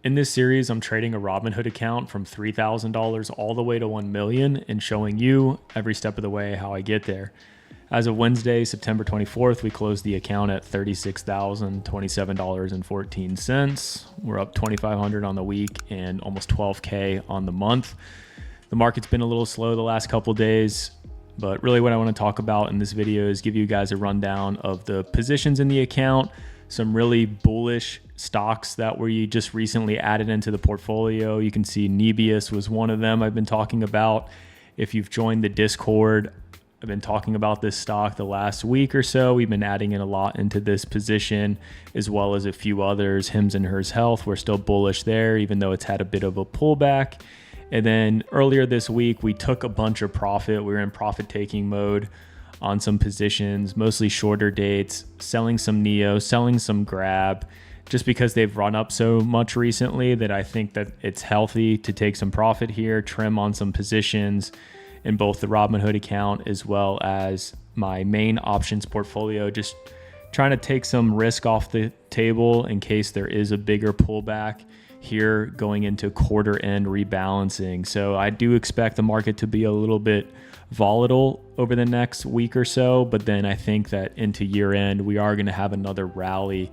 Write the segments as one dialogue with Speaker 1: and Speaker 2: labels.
Speaker 1: In this series, I'm trading a Robinhood account from $3,000 all the way to $1 million and showing you every step of the way how I get there. As of Wednesday, September 24th, we closed the account at $36,027.14. We're up $2,500 on the week and almost $12K on the month. The market's been a little slow the last couple of days, but really what I want to talk about in this video is give you guys a rundown of the positions in the account, some really bullish stocks that were just recently added into the portfolio. You can see nebius was one of them I've been talking about. If you've joined the Discord, I've been talking about this stock the last week or so. We've been adding in a lot into this position, as well as a few others. Hims and Hers Health, we're still bullish there, even though it's had a bit of a pullback. And then earlier this week, we took a bunch of profit. We were in profit-taking mode on some positions, mostly shorter dates, selling some NEO, selling some Grab, just because they've run up so much recently that I think that it's healthy to take some profit here, trim on some positions in both the Robinhood account as well as my main options portfolio, just trying to take some risk off the table in case there is a bigger pullback here going into quarter end rebalancing. So I do expect the market to be a little bit volatile over the next week or so, but then I think that into year end, we are going to have another rally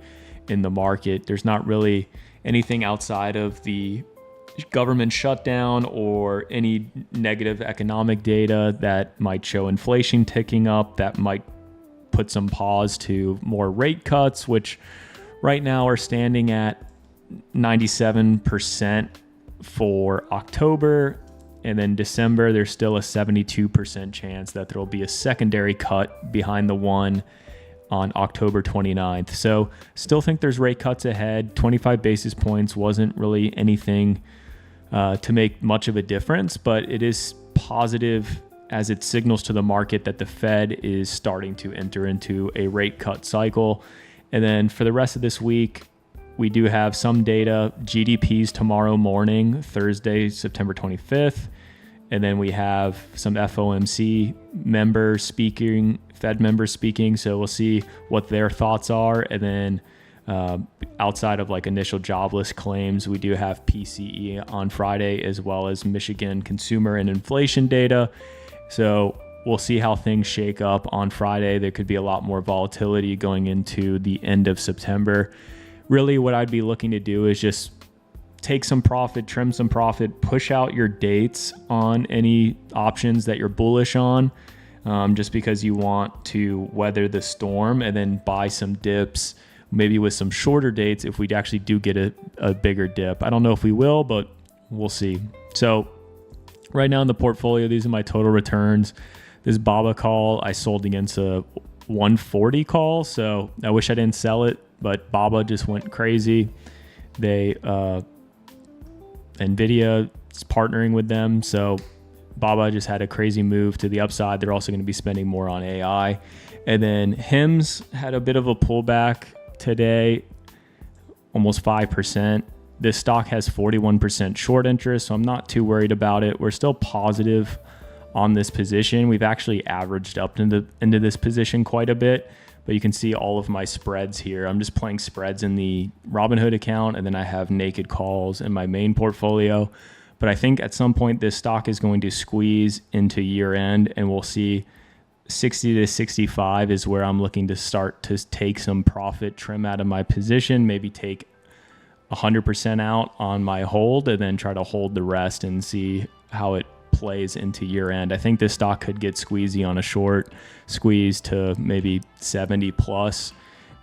Speaker 1: in the market. There's not really anything outside of the government shutdown or any negative economic data that might show inflation ticking up, that might put some pause to more rate cuts, which right now are standing at 97% for October. And then December, there's still a 72% chance that there will be a secondary cut behind the one on October 29th. So still think there's rate cuts ahead. 25 basis points wasn't really anything to make much of a difference, but it is positive as it signals to the market that the Fed is starting to enter into a rate cut cycle. And then for the rest of this week, we do have some data. GDP's tomorrow morning, Thursday, September 25th. And then we have some FOMC members speaking, Fed members speaking. So we'll see what their thoughts are. And then outside of like initial jobless claims, we do have PCE on Friday, as well as Michigan consumer and inflation data. So we'll see how things shake up on Friday. There could be a lot more volatility going into the end of September. Really what I'd be looking to do is just take some profit, trim some profit, push out your dates on any options that you're bullish on, just because you want to weather the storm, and then buy some dips, maybe with some shorter dates if we actually do get a bigger dip. I don't know if we will, but we'll see. So right now in the portfolio, these are my total returns. This BABA call, I sold against a 140 call, so I wish I didn't sell it, but BABA just went crazy. NVIDIA is partnering with them, so BABA just had a crazy move to the upside. They're also going to be spending more on AI. And then HIMS had a bit of a pullback today, almost 5%. This stock has 41% short interest, so I'm not too worried about it. We're still positive on this position. We've actually averaged up into this position quite a bit, but you can see all of my spreads here. I'm just playing spreads in the Robinhood account, and then I have naked calls in my main portfolio. But I think at some point this stock is going to squeeze into year end, and we'll see 60 to 65 is where I'm looking to start to take some profit, trim out of my position, maybe take 100% out on my hold, and then try to hold the rest and see how it plays into year end. I think this stock could get squeezy on a short squeeze to maybe 70 plus,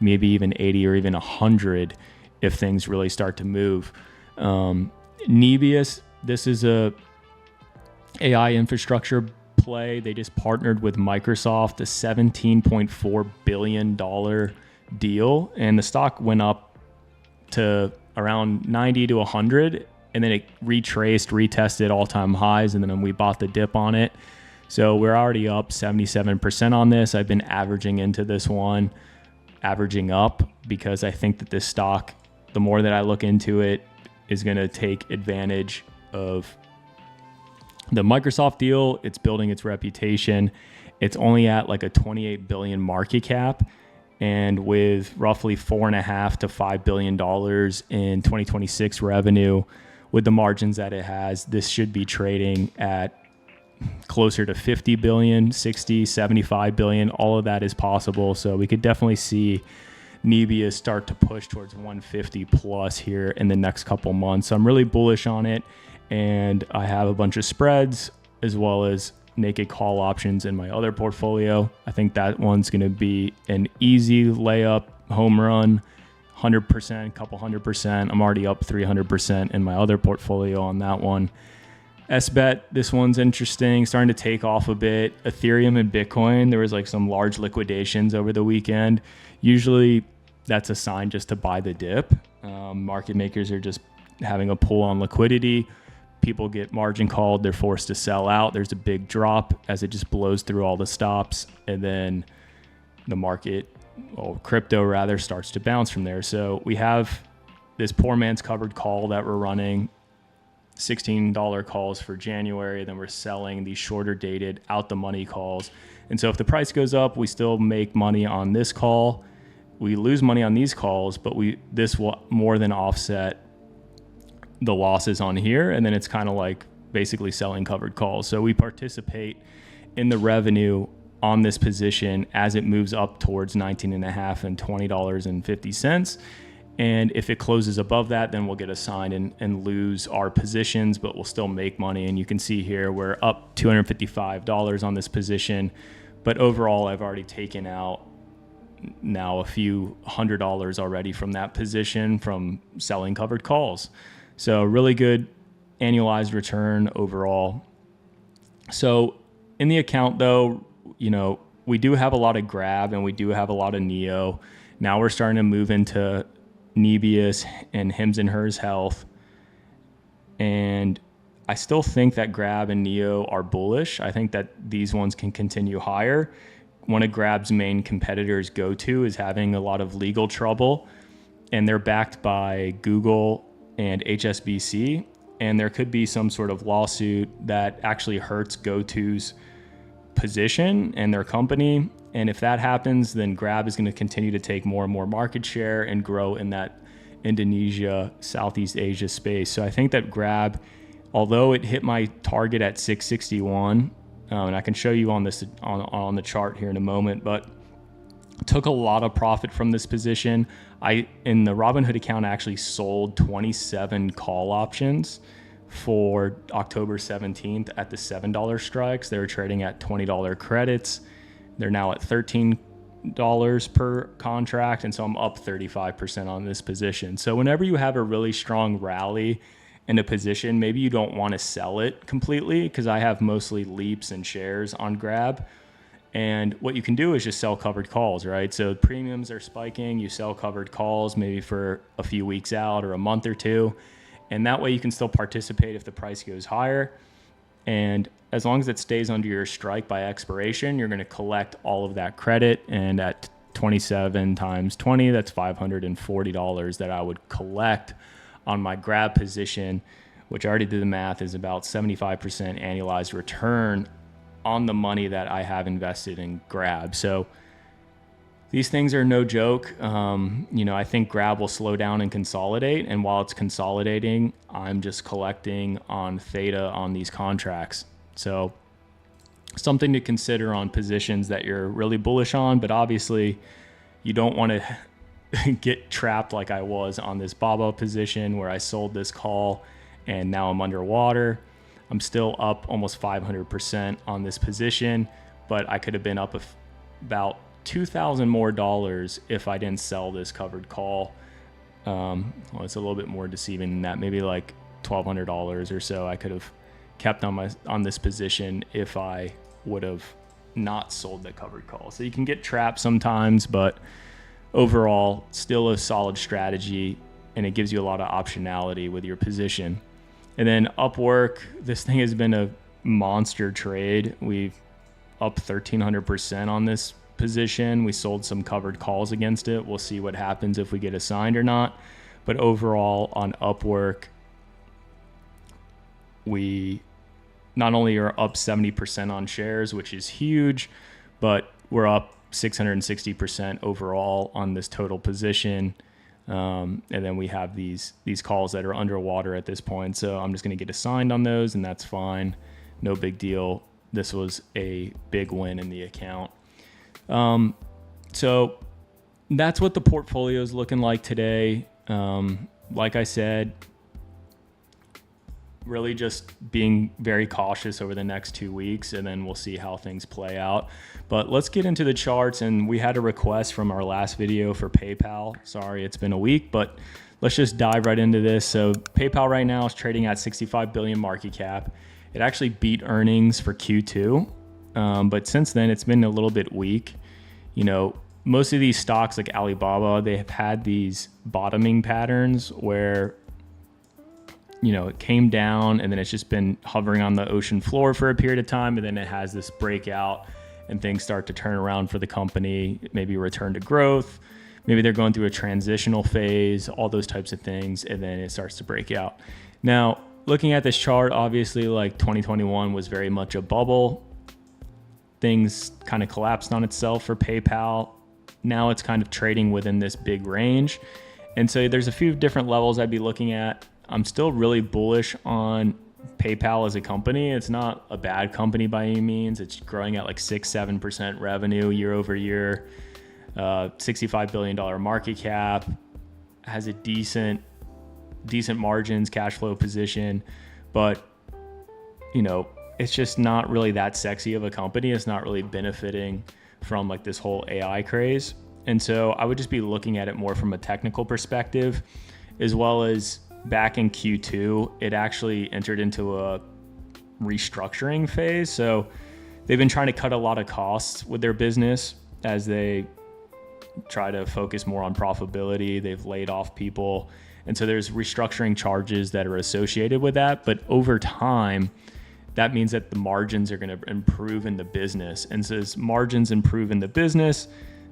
Speaker 1: maybe even 80 or even 100 if things really start to move. Nebius, this is a AI infrastructure play. They just partnered with Microsoft, a $17.4 billion deal, and the stock went up to around 90 to 100, and then it retested all-time highs, and then we bought the dip on it. So we're already up 77% on this. I've been averaging into this one, averaging up, because I think that this stock, the more that I look into it, is going to take advantage of the Microsoft deal. It's building its reputation. It's only at like a 28 billion market cap. And with roughly $4.5 to $5 billion in 2026 revenue, with the margins that it has, this should be trading at closer to 50 billion, 60, 75 billion. All of that is possible. So we could definitely see nebius start to push towards 150 plus here in the next couple months. So I'm really bullish on it. And I have a bunch of spreads as well as naked call options in my other portfolio. I think that one's going to be an easy layup, home run, 100%, couple 100%. I'm already up 300% in my other portfolio on that one. SBET, this one's interesting, starting to take off a bit. Ethereum and Bitcoin, there was like some large liquidations over the weekend. Usually that's a sign just to buy the dip. Market makers are just having a pull on liquidity. People get margin called, they're forced to sell out. There's a big drop as it just blows through all the stops, and then the market, or crypto rather, starts to bounce from there. So we have this poor man's covered call that we're running, $16 calls for January. Then we're selling these shorter dated out the money calls. And so if the price goes up, we still make money on this call. We lose money on these calls, but this will more than offset the losses on here. And then it's kind of like basically selling covered calls. So we participate in the revenue on this position as it moves up towards 19.5 and $20.50. And if it closes above that, then we'll get assigned and lose our positions, but we'll still make money. And you can see here, we're up $255 on this position. But overall, I've already taken out now a few $100 already from that position from selling covered calls. So really good annualized return overall. So in the account though, we do have a lot of Grab and we do have a lot of Neo. Now we're starting to move into nebius and Hims and Hers Health. And I still think that Grab and Neo are bullish. I think that these ones can continue higher. One of Grab's main competitors, GoTo, is having a lot of legal trouble, and they're backed by Google and HSBC, and there could be some sort of lawsuit that actually hurts GoTo's position and their company. And if that happens, then Grab is going to continue to take more and more market share and grow in that Indonesia, Southeast Asia space. So I think that Grab, although it hit my target at 661, and I can show you on this on the chart here in a moment, but took a lot of profit from this position. In the Robinhood account, I actually sold 27 call options for October 17th at the $7 strikes. They were trading at $20 credits. They're now at $13 per contract. And so I'm up 35% on this position. So whenever you have a really strong rally in a position, maybe you don't want to sell it completely, because I have mostly leaps and shares on Grab. And what you can do is just sell covered calls, right? So premiums are spiking. You sell covered calls maybe for a few weeks out or a month or two. And that way you can still participate if the price goes higher. And as long as it stays under your strike by expiration, you're going to collect all of that credit. And at 27 times 20, that's $540 that I would collect on my Grab position, which I already did the math, is about 75% annualized return on the money that I have invested in Grab. So these things are no joke. I think Grab will slow down and consolidate. And while it's consolidating, I'm just collecting on theta on these contracts. So something to consider on positions that you're really bullish on, but obviously you don't want to get trapped like I was on this BABA position where I sold this call and now I'm underwater. I'm still up almost 500% on this position, but I could have been up about $2,000 more if I didn't sell this covered call. It's a little bit more deceiving than that. Maybe like $1,200 or so I could have kept on this position if I would have not sold the covered call. So you can get trapped sometimes, but overall, still a solid strategy, and it gives you a lot of optionality with your position. And then Upwork, this thing has been a monster trade. We've up 1,300% on this position. We sold some covered calls against it. We'll see what happens if we get assigned or not. But overall on Upwork, we not only are up 70% on shares, which is huge, but we're up 660% overall on this total position. And then we have these calls that are underwater at this point. So I'm just going to get assigned on those, and that's fine. No big deal. This was a big win in the account. So that's what the portfolio is looking like today. Like I said, really just being very cautious over the next 2 weeks, and then we'll see how things play out. But let's get into the charts. And we had a request from our last video for PayPal. Sorry, it's been a week, but let's just dive right into this. So PayPal right now is trading at 65 billion market cap. It actually beat earnings for Q2. But since then, it's been a little bit weak. You know, most of these stocks like Alibaba, they have had these bottoming patterns where, you know, it came down and then it's just been hovering on the ocean floor for a period of time. And then it has this breakout and things start to turn around for the company, maybe return to growth. Maybe they're going through a transitional phase, all those types of things. And then it starts to break out. Now, looking at this chart, obviously like 2021 was very much a bubble. Things kind of collapsed on itself for PayPal. Now it's kind of trading within this big range. And so there's a few different levels I'd be looking at. I'm still really bullish on PayPal as a company. It's not a bad company by any means. It's growing at like 6-7% revenue year over year, $65 billion market cap, has a decent margins, cash flow position, but you know, it's just not really that sexy of a company. It's not really benefiting from like this whole AI craze. And so I would just be looking at it more from a technical perspective, as well as back in Q2, it actually entered into a restructuring phase. So they've been trying to cut a lot of costs with their business as they try to focus more on profitability. They've laid off people. And so there's restructuring charges that are associated with that. But over time, that means that the margins are going to improve in the business. And so as margins improve in the business,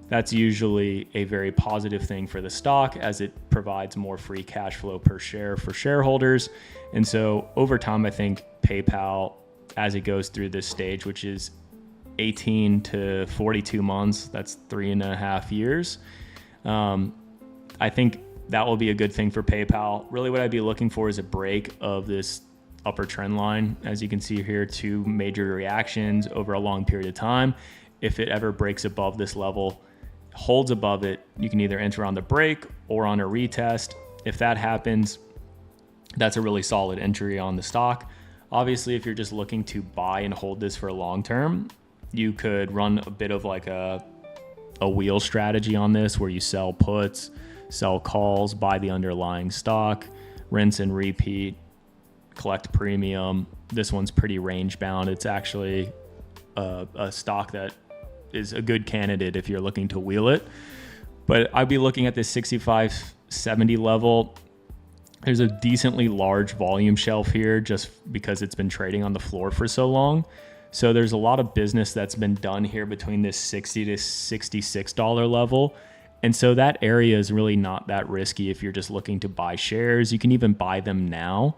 Speaker 1: that's usually a very positive thing for the stock as it provides more free cash flow per share for shareholders. And so over time, I think PayPal, as it goes through this stage, which is 18 to 42 months, that's 3.5 years, I think that will be a good thing for PayPal. Really what I'd be looking for is a break of this upper trend line. As you can see here, 2 major reactions over a long period of time. If it ever breaks above this level, holds above it, you can either enter on the break or on a retest. If that happens, that's a really solid entry on the stock. Obviously, if you're just looking to buy and hold this for long term, you could run a bit of like a wheel strategy on this where you sell puts, sell calls, buy the underlying stock, rinse and repeat, collect premium. This one's pretty range bound. It's actually a stock that is a good candidate if you're looking to wheel it. But I'd be looking at this 65-70 level. There's a decently large volume shelf here just because it's been trading on the floor for so long. So there's a lot of business that's been done here between this $60 to $66 level. And so that area is really not that risky if you're just looking to buy shares. You can even buy them now.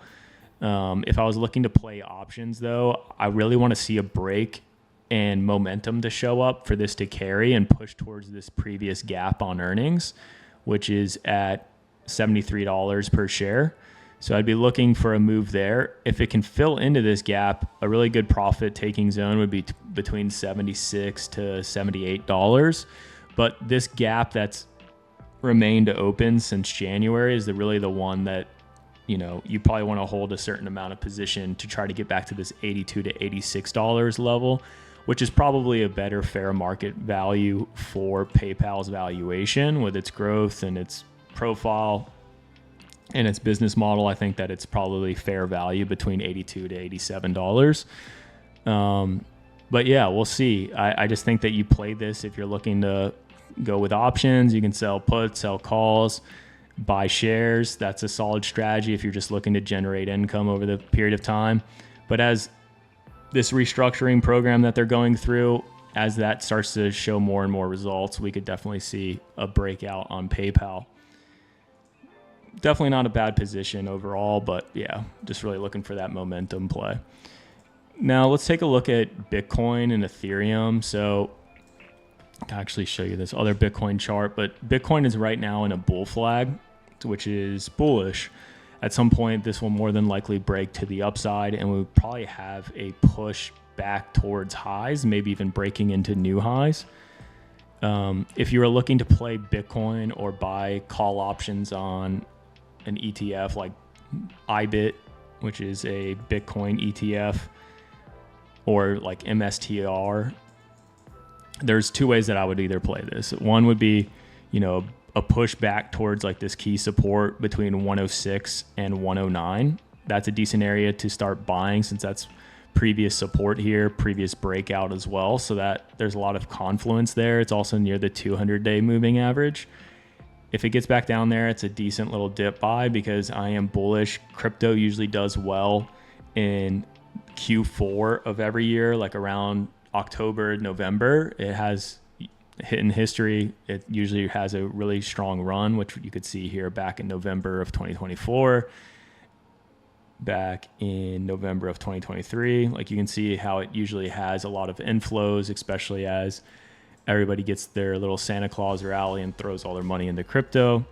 Speaker 1: If I was looking to play options though, I really want to see a break and momentum to show up for this to carry and push towards this previous gap on earnings, which is at $73 per share. So I'd be looking for a move there. If it can fill into this gap, a really good profit taking zone would be between $76 to $78. But this gap that's remained open since January is really the one that, you know, you probably want to hold a certain amount of position to try to get back to this $82 to $86 level, which is probably a better fair market value for PayPal's valuation with its growth and its profile and its business model. I think that it's probably fair value between $82 to $87. But yeah, we'll see. I just think that you play this if you're looking to go with options. You can sell puts, sell calls, buy shares. That's a solid strategy if you're just looking to generate income over the period of time. But as this restructuring program that they're going through, as that starts to show more and more results, we could definitely see a breakout on PayPal. Definitely not a bad position overall, but yeah, just really looking for that momentum play. Now let's take a look at Bitcoin and Ethereum. So I can actually show you this other Bitcoin chart, but Bitcoin is right now in a bull flag, which is bullish. At some point, this will more than likely break to the upside, and we'll probably have a push back towards highs, maybe even breaking into new highs. If you are looking to play Bitcoin or buy call options on an ETF like IBIT, which is a Bitcoin ETF, or like MSTR, there's two ways that I would either play this. One would be, a push back towards like this key support between 106 and 109. That's a decent area to start buying, since that's previous support here, previous breakout as well. So that there's a lot of confluence there. It's also near the 200-day moving average. If it gets back down there, it's a decent little dip buy, because I am bullish. Crypto usually does well in Q4 of every year, like around October, November. It has hit in history. It usually has a really strong run, which you could see here back in November of 2024. Back in November of 2023, like you can see how it usually has a lot of inflows, especially as everybody gets their little Santa Claus rally and throws all their money into crypto.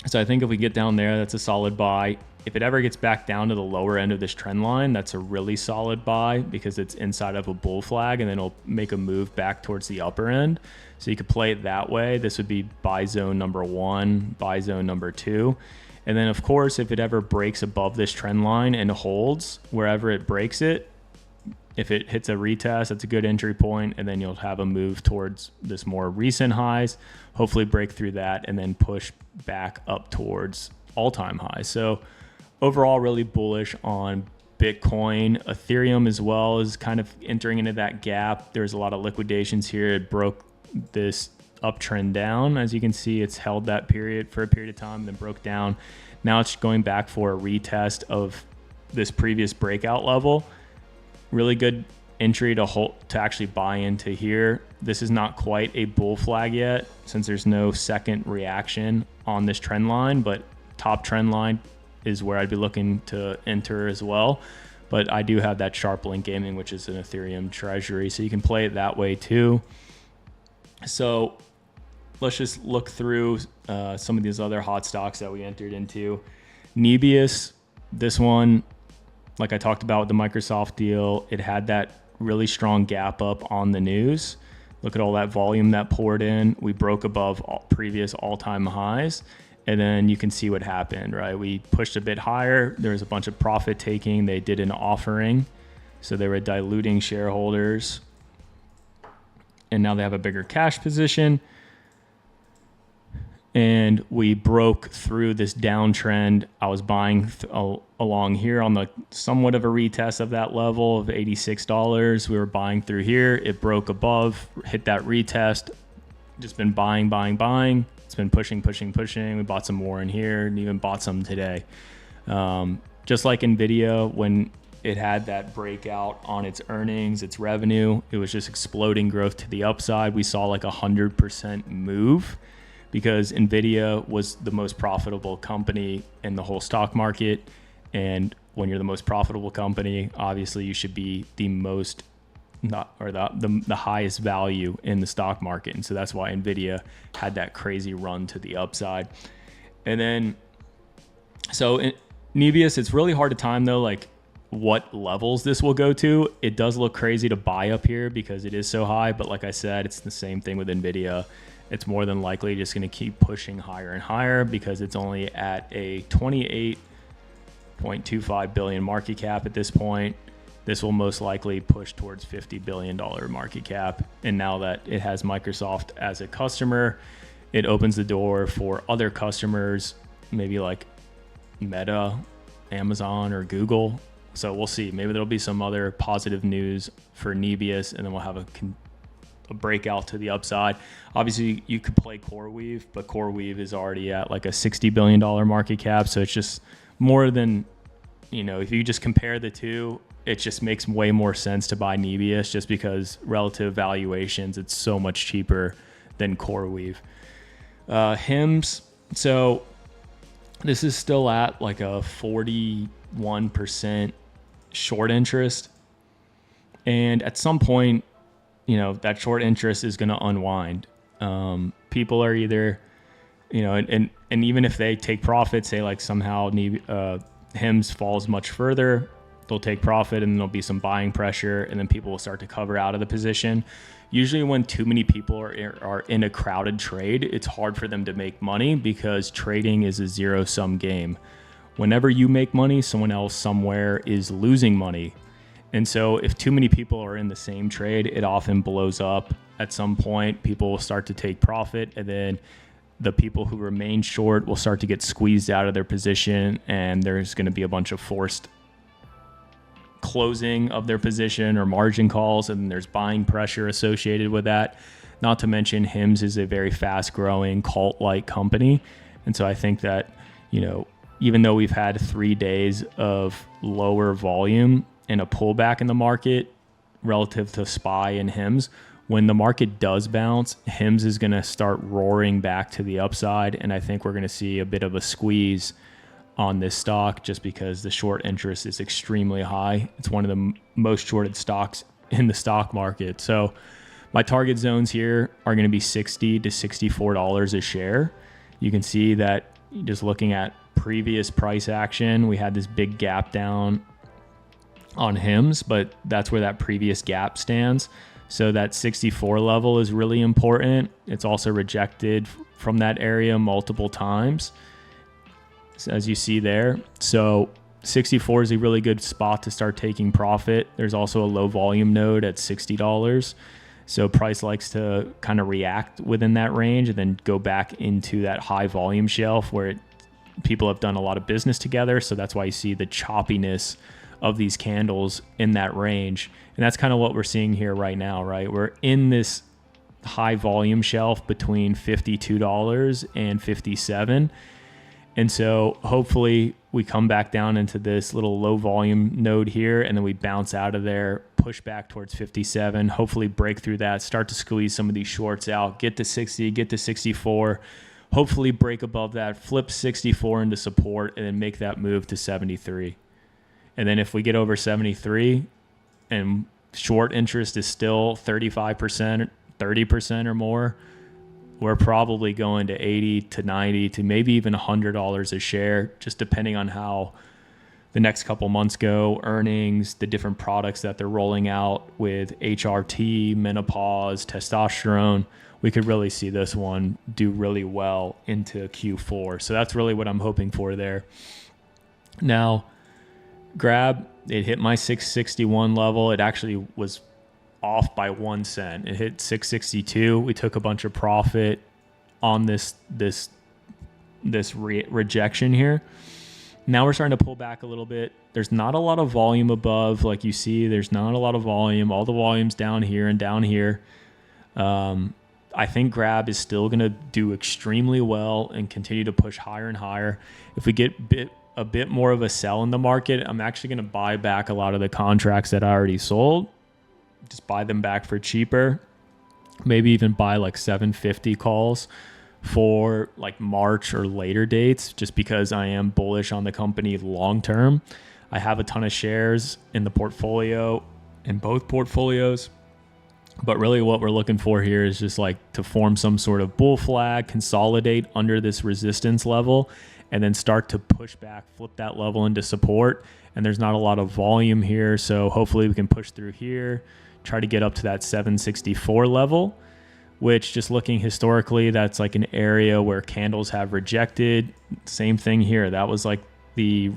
Speaker 1: So I think if we get down there, that's a solid buy. If it ever gets back down to the lower end of this trend line, that's a really solid buy, because it's inside of a bull flag, and then it'll make a move back towards the upper end. So you could play it that way. This would be buy zone number 1, buy zone number 2. And then, of course, if it ever breaks above this trend line and holds wherever it breaks it, if it hits a retest, that's a good entry point, and then you'll have a move towards this more recent highs, hopefully break through that, and then push back up towards all-time highs. So overall, really bullish on Bitcoin. Ethereum as well is kind of entering into that gap. There's a lot of liquidations here. It broke this uptrend down. As you can see, it's held that period for a period of time, then broke down. Now it's going back for a retest of this previous breakout level. Really good entry to actually buy into here. This is not quite a bull flag yet, since there's no second reaction on this trend line, but top trend line is where I'd be looking to enter as well. But I do have that Sharplink Gaming, which is an Ethereum treasury, so you can play it that way too. So let's just look through some of these other hot stocks that we entered into. Nebius, this one, like I talked about with the Microsoft deal, it had that really strong gap up on the news. Look at all that volume that poured in. We broke above previous all-time highs. And then you can see what happened, right? We pushed a bit higher. There was a bunch of profit taking. They did an offering. So they were diluting shareholders. And now they have a bigger cash position. And we broke through this downtrend. I was buying along here on the somewhat of a retest of that level of $86. We were buying through here. It broke above, hit that retest. Just been buying. It's been pushing. We bought some more in here and even bought some today. Just like NVIDIA, when it had that breakout on its earnings, its revenue, it was just exploding growth to the upside. We saw like 100% move, because NVIDIA was the most profitable company in the whole stock market. And when you're the most profitable company, obviously you should be the most, the highest value in the stock market. And so that's why NVIDIA had that crazy run to the upside. And then, so in Nebius, it's really hard to time though, like what levels this will go to. It does look crazy to buy up here because it is so high. But like I said, it's the same thing with NVIDIA. It's more than likely just going to keep pushing higher and higher, because it's only at a 28.25 billion market cap at this point. This will most likely push towards $50 billion market cap. And now that it has Microsoft as a customer, it opens the door for other customers, maybe like Meta, Amazon, or Google. So we'll see. Maybe there'll be some other positive news for Nebius, and then we'll have a breakout to the upside. Obviously, you could play CoreWeave, but CoreWeave is already at like a $60 billion market cap. So it's just more than, if you just compare the two, it just makes way more sense to buy Nebius, just because relative valuations, it's so much cheaper than CoreWeave. HIMS, so this is still at like a 41% short interest. And at some point, that short interest is going to unwind. People are either, and even if they take profit, say like somehow HIMS falls much further, they'll take profit and there'll be some buying pressure, and then people will start to cover out of the position. Usually when too many people are in a crowded trade, it's hard for them to make money because trading is a zero-sum game. Whenever you make money, someone else somewhere is losing money. And so if too many people are in the same trade, it often blows up. At some point, people will start to take profit, and then the people who remain short will start to get squeezed out of their position, and there's going to be a bunch of forced closing of their position or margin calls, and there's buying pressure associated with that. Not to mention HIMS is a very fast growing cult-like company. And so I think that, even though we've had 3 days of lower volume and a pullback in the market relative to SPY and HIMS, when the market does bounce, HIMS is going to start roaring back to the upside. And I think we're going to see a bit of a squeeze on this stock just because the short interest is extremely high. It's one of the most shorted stocks in the stock market. So my target zones here are going to be $60 to $64 a share. You can see that just looking at previous price action, we had this big gap down on HIMS, but that's where that previous gap stands. So that 64 level is really important. It's also rejected from that area multiple times, as you see there. So 64 is a really good spot to start taking profit. There's also a low volume node at $60. So price likes to kind of react within that range and then go back into that high volume shelf where people have done a lot of business together. So that's why you see the choppiness of these candles in that range. And that's kind of what we're seeing here right now, right? We're in this high volume shelf between $52 and $57. And so hopefully we come back down into this little low volume node here, and then we bounce out of there, push back towards 57, hopefully break through that, start to squeeze some of these shorts out, get to 60, get to 64, hopefully break above that, flip 64 into support, and then make that move to 73. And then if we get over 73 and short interest is still 35%, 30% or more, we're probably going to 80 to 90 to maybe even $100 a share, just depending on how the next couple months go, earnings, the different products that they're rolling out with HRT, menopause, testosterone. We could really see this one do really well into Q4. So that's really what I'm hoping for there. Now, Grab, it hit my 661 level. It actually was off by 1 cent. It hit 662. We took a bunch of profit on this rejection here. Now we're starting to pull back a little bit. There's not a lot of volume above, like you see. There's not a lot of volume. All the volume's down here and down here. I think Grab is still going to do extremely well and continue to push higher and higher. If we get a bit more of a sell in the market, I'm actually going to buy back a lot of the contracts that I already sold. Just buy them back for cheaper. Maybe even buy like 750 calls for like March or later dates, just because I am bullish on the company long term. I have a ton of shares in the portfolio, in both portfolios. But really what we're looking for here is just like to form some sort of bull flag, consolidate under this resistance level, and then start to push back, flip that level into support. And there's not a lot of volume here, so hopefully we can push through here, try to get up to that 764 level, which, just looking historically, that's like an area where candles have rejected. Same thing here. That was like the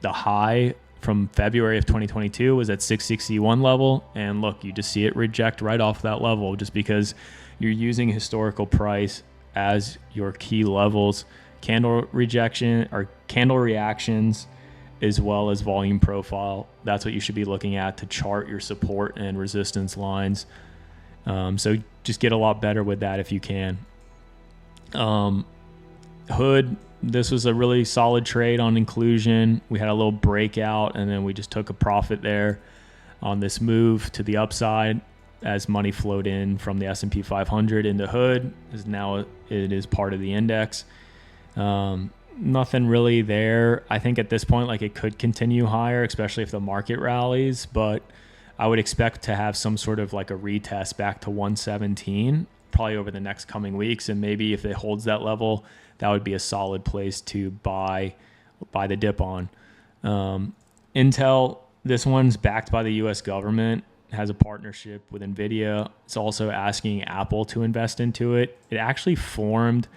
Speaker 1: high from February of 2022 was at 661 level. And look, you just see it reject right off that level just because you're using historical price as your key levels. Candle rejection or candle reactions, as well as volume profile. That's what you should be looking at to chart your support and resistance lines. So just get a lot better with that if you can. Hood, this was a really solid trade on inclusion. We had a little breakout, and then we just took a profit there on this move to the upside as money flowed in from the S&P 500 into Hood. Now it is part of the index. Nothing really there. I think at this point, like, it could continue higher, especially if the market rallies, but I would expect to have some sort of like a retest back to 117 probably over the next coming weeks. And maybe if it holds that level, that would be a solid place to buy the dip on. Intel, this one's backed by the US government, has a partnership with NVIDIA. It's also asking Apple to invest into it. It actually formed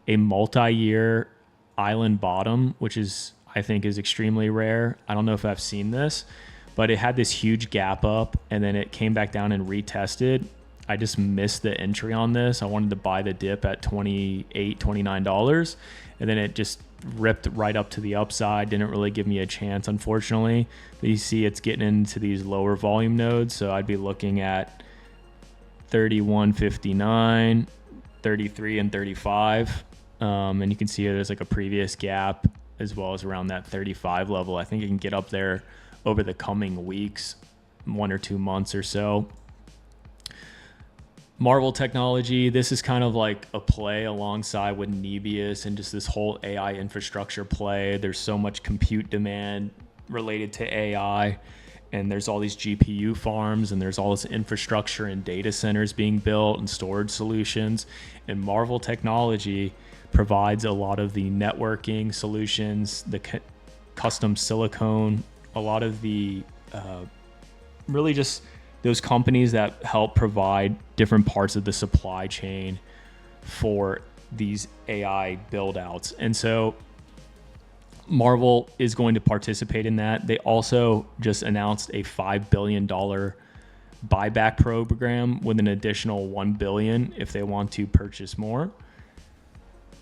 Speaker 1: a multi-year island bottom, which I think is extremely rare. I don't know if I've seen this, but it had this huge gap up and then it came back down and retested. I just missed the entry on this. I wanted to buy the dip at $28, $29, and then it just ripped right up to the upside. Didn't really give me a chance, unfortunately. But you see it's getting into these lower volume nodes, so I'd be looking at 31.59, 33, and 35. And you can see there's like a previous gap as well as around that 35 level. I think it can get up there over the coming weeks, 1 or 2 months or so. mrvl Technology, this is kind of like a play alongside with Nebius and just this whole AI infrastructure play. There's so much compute demand related to AI, and there's all these GPU farms, and there's all this infrastructure and data centers being built and storage solutions. And mrvl Technology provides a lot of the networking solutions, the custom silicone, a lot of the really just those companies that help provide different parts of the supply chain for these AI build outs. And so mrvl is going to participate in that. They also just announced a $5 billion buyback program with an additional $1 billion if they want to purchase more.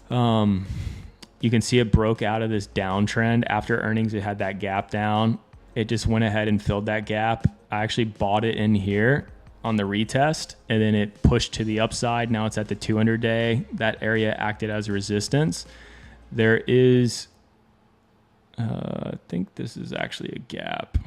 Speaker 1: You can see it broke out of this downtrend after earnings. It had that gap down. It just went ahead and filled that gap. I actually bought it in here on the retest, and then it pushed to the upside. Now it's at the 200-day. That area acted as resistance. There is, I think this is actually a gap.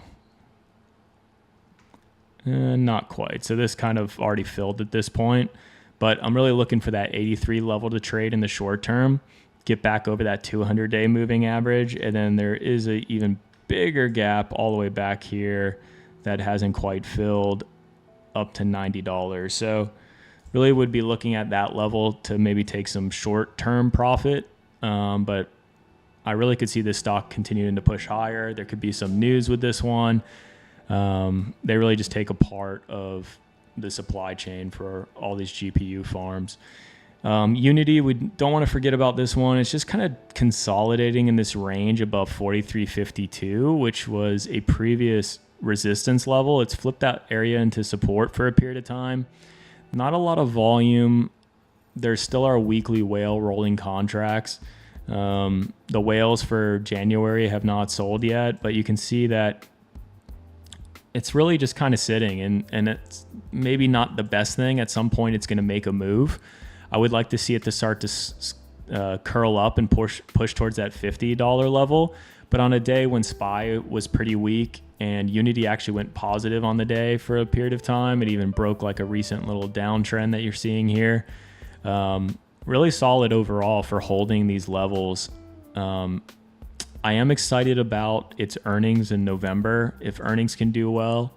Speaker 1: Not quite. So this kind of already filled at this point, but I'm really looking for that 83 level to trade in the short term, get back over that 200-day moving average. And then there is a even bigger gap all the way back here that hasn't quite filled up to $90. So really would be looking at that level to maybe take some short-term profit. But I really could see this stock continuing to push higher. There could be some news with this one. They really just take a part of the supply chain for all these GPU farms. Unity, we don't want to forget about this one. It's just kind of consolidating in this range above 43.52, which was a previous resistance level. It's flipped that area into support for a period of time. Not a lot of volume. There still are weekly whale rolling contracts. The whales for January have not sold yet, but you can see that it's really just kind of sitting, and it's maybe not the best thing. At some point, it's going to make a move. I would like to see it to start to curl up and push towards that $50 level. But on a day when SPY was pretty weak and Unity actually went positive on the day for a period of time, it even broke like a recent little downtrend that you're seeing here. Really solid overall for holding these levels. I am excited about its earnings in November. If earnings can do well,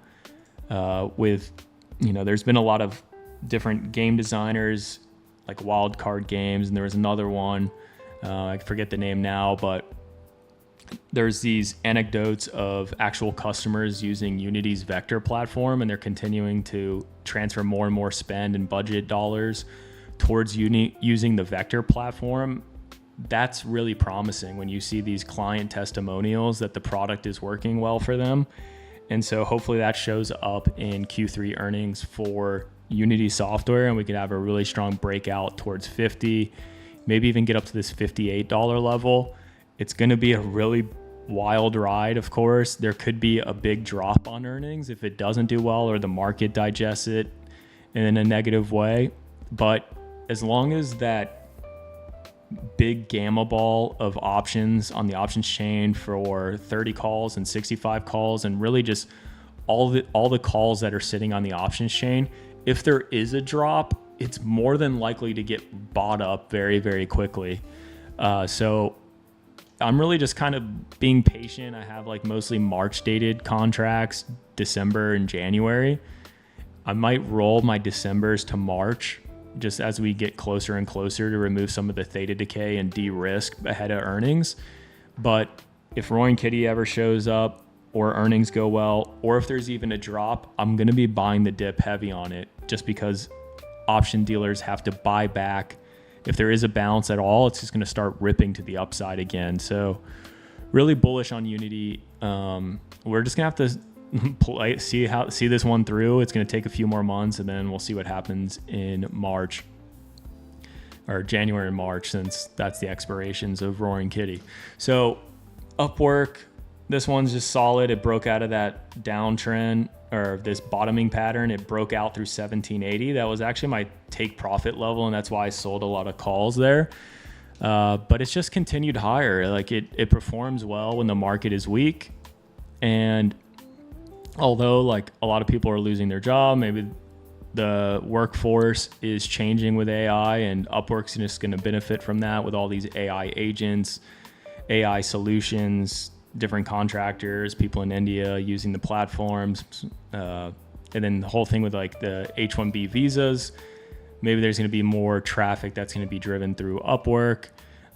Speaker 1: there's been a lot of different game designers like Wild Card Games, and there was another one, I forget the name now, but there's these anecdotes of actual customers using Unity's vector platform, and they're continuing to transfer more and more spend and budget dollars towards using the vector platform. That's really promising when you see these client testimonials that the product is working well for them. And so hopefully that shows up in Q3 earnings for Unity software, and we could have a really strong breakout towards 50, maybe even get up to this $58 level. It's going to be a really wild ride, of course. There could be a big drop on earnings if it doesn't do well or the market digests it in a negative way. But as long as that big gamma ball of options on the options chain for 30 calls and 65 calls, and really just all the calls that are sitting on the options chain, if there is a drop, it's more than likely to get bought up very, very quickly. So I'm really just kind of being patient. I have like mostly March dated contracts, December and January. I might roll my Decembers to March just as we get closer and closer to remove some of the theta decay and de-risk ahead of earnings. But if Roaring Kitty ever shows up or earnings go well, or if there's even a drop, I'm going to be buying the dip heavy on it just because option dealers have to buy back. If there is a bounce at all, it's just going to start ripping to the upside again. So really bullish on Unity. We're just going to have to see this one through. It's going to take a few more months, and then we'll see what happens in March or January and March, since that's the expirations of Roaring Kitty. So Upwork, this one's just solid. It broke out of that downtrend or this bottoming pattern. It broke out through 1780. That was actually my take profit level, and that's why I sold a lot of calls there. But it's just continued higher. Like it performs well when the market is weak. And although like a lot of people are losing their job, maybe the workforce is changing with AI, and Upwork's just going to benefit from that with all these AI agents, AI solutions, different contractors, people in India using the platforms, and then the whole thing with like the H-1B visas. Maybe there's going to be more traffic that's going to be driven through Upwork,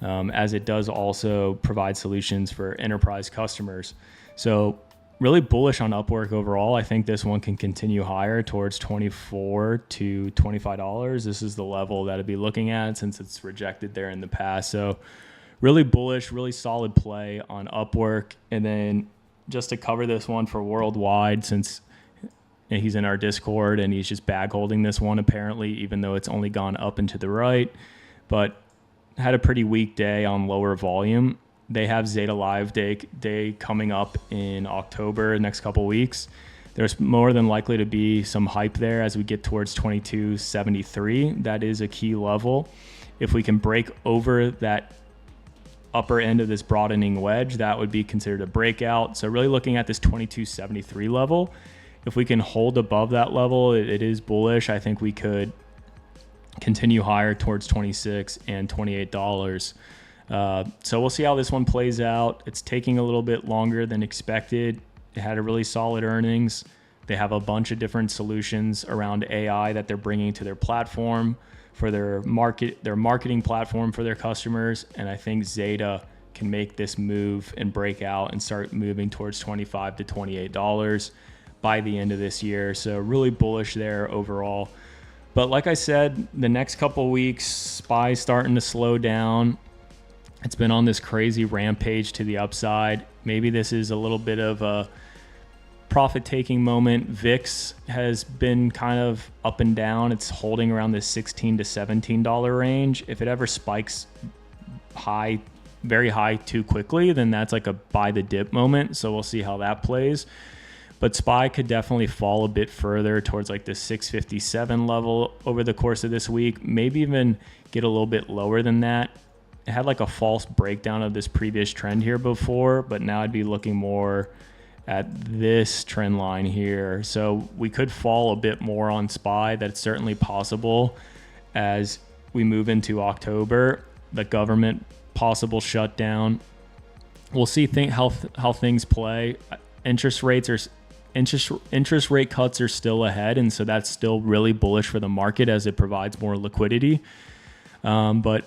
Speaker 1: as it does also provide solutions for enterprise customers. So really bullish on Upwork overall. I think this one can continue higher towards $24 to $25. This is the level that I'd be looking at since it's rejected there in the past. So really bullish, really solid play on Upwork. And then just to cover this one for worldwide, since he's in our Discord and he's just bag holding this one apparently, even though it's only gone up and to the right, but had a pretty weak day on lower volume. They have Zeta Live Day coming up in October, next couple weeks. There's more than likely to be some hype there as we get towards 2273. That is a key level. If we can break over that upper end of this broadening wedge, that would be considered a breakout. So really looking at this 2273 level, if we can hold above that level, it is bullish. I think we could continue higher towards $26 and $28. So we'll see how this one plays out. It's taking a little bit longer than expected. It had a really solid earnings. They have a bunch of different solutions around AI that they're bringing to their platform for their marketing platform for their customers. And I think Zeta can make this move and break out and start moving towards $25 to $28 by the end of this year. So really bullish there overall. But like I said, the next couple of weeks, SPY's starting to slow down. It's been on this crazy rampage to the upside. Maybe this is a little bit of a profit-taking moment. VIX has been kind of up and down. It's holding around this $16 to $17 range. If it ever spikes high, very high too quickly, then that's like a buy the dip moment. So we'll see how that plays. But SPY could definitely fall a bit further towards like the 657 level over the course of this week. Maybe even get a little bit lower than that. It had like a false breakdown of this previous trend here before, but now I'd be looking more at this trend line here. So we could fall a bit more on SPY. That's certainly possible as we move into October. The government possible shutdown. We'll see how things play. Interest rate cuts are still ahead, and so that's still really bullish for the market as it provides more liquidity. But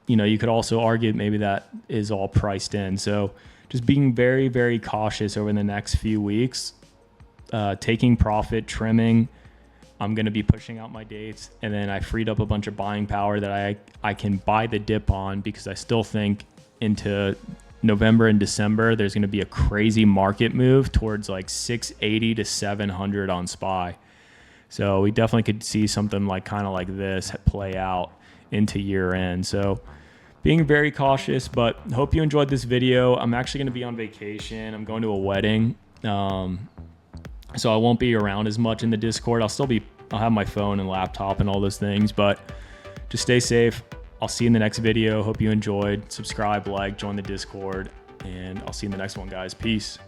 Speaker 1: you could also argue maybe that is all priced in. So just being very, very cautious over the next few weeks, taking profit, trimming. I'm going to be pushing out my dates, and then I freed up a bunch of buying power that I can buy the dip on, because I still think into November and December, there's going to be a crazy market move towards like 680 to 700 on SPY. So we definitely could see something like kind of like this play out into year end. So being very cautious, but hope you enjoyed this video. I'm actually going to be on vacation. I'm going to a wedding. So I won't be around as much in the Discord. I'll have my phone and laptop and all those things, but just stay safe. I'll see you in the next video. Hope you enjoyed. Subscribe, like, join the Discord, and I'll see you in the next one, guys. Peace.